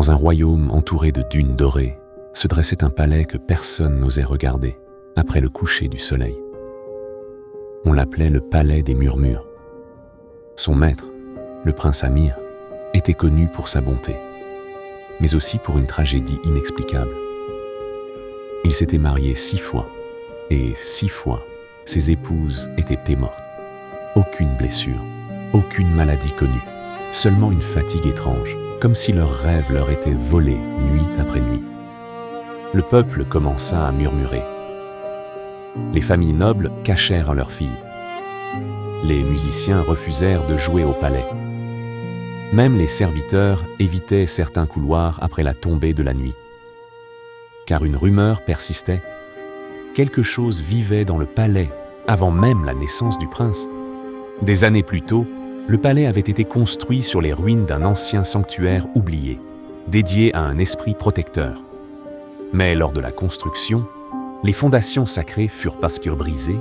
Dans un royaume entouré de dunes dorées, se dressait un palais que personne n'osait regarder après le coucher du soleil. On l'appelait le palais des murmures. Son maître, le prince Amir, était connu pour sa bonté, mais aussi pour une tragédie inexplicable. Il s'était marié 6 fois, et 6 fois, ses épouses étaient mortes. Aucune blessure, aucune maladie connue, seulement une fatigue étrange, comme si leurs rêves leur étaient volés nuit après nuit. Le peuple commença à murmurer. Les familles nobles cachèrent leurs filles. Les musiciens refusèrent de jouer au palais. Même les serviteurs évitaient certains couloirs après la tombée de la nuit. Car une rumeur persistait. Quelque chose vivait dans le palais avant même la naissance du prince. Des années plus tôt, le palais avait été construit sur les ruines d'un ancien sanctuaire oublié, dédié à un esprit protecteur. Mais lors de la construction, les fondations sacrées furent brisées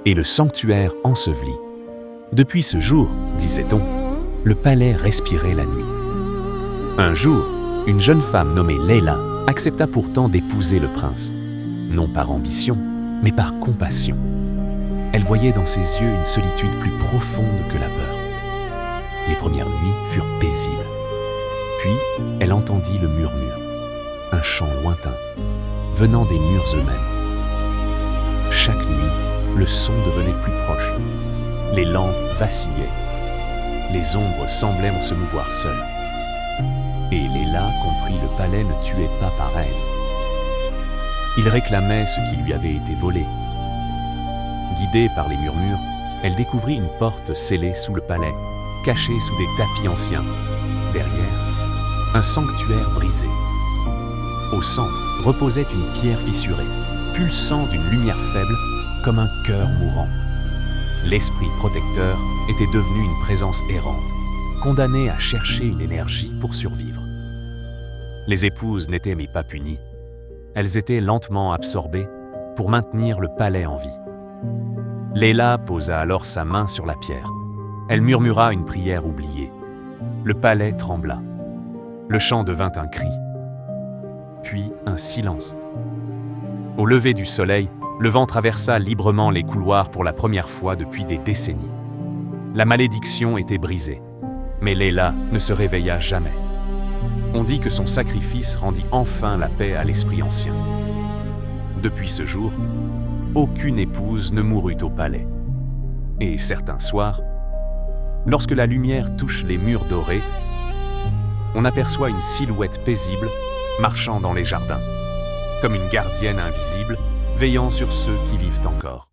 et le sanctuaire enseveli. Depuis ce jour, disait-on, le palais respirait la nuit. Un jour, une jeune femme nommée Leila accepta pourtant d'épouser le prince, non par ambition, mais par compassion. Elle voyait dans ses yeux une solitude plus profonde que la peur. Les premières nuits furent paisibles. Puis, elle entendit le murmure, un chant lointain, venant des murs eux-mêmes. Chaque nuit, le son devenait plus proche. Les lampes vacillaient. Les ombres semblaient se mouvoir seules. Et Leila comprit le palais ne tuait pas par elle. Il réclamait ce qui lui avait été volé. Guidée par les murmures, elle découvrit une porte scellée sous le palais, cachée sous des tapis anciens. Derrière, un sanctuaire brisé. Au centre reposait une pierre fissurée, pulsant d'une lumière faible comme un cœur mourant. L'esprit protecteur était devenu une présence errante, condamnée à chercher une énergie pour survivre. Les épouses n'étaient mais pas punies. Elles étaient lentement absorbées pour maintenir le palais en vie. Leila posa alors sa main sur la pierre. Elle murmura une prière oubliée. Le palais trembla. Le chant devint un cri. Puis un silence. Au lever du soleil, le vent traversa librement les couloirs pour la première fois depuis des décennies. La malédiction était brisée, mais Leila ne se réveilla jamais. On dit que son sacrifice rendit enfin la paix à l'esprit ancien. Depuis ce jour, aucune épouse ne mourut au palais. Et certains soirs, lorsque la lumière touche les murs dorés, on aperçoit une silhouette paisible marchant dans les jardins, comme une gardienne invisible veillant sur ceux qui vivent encore.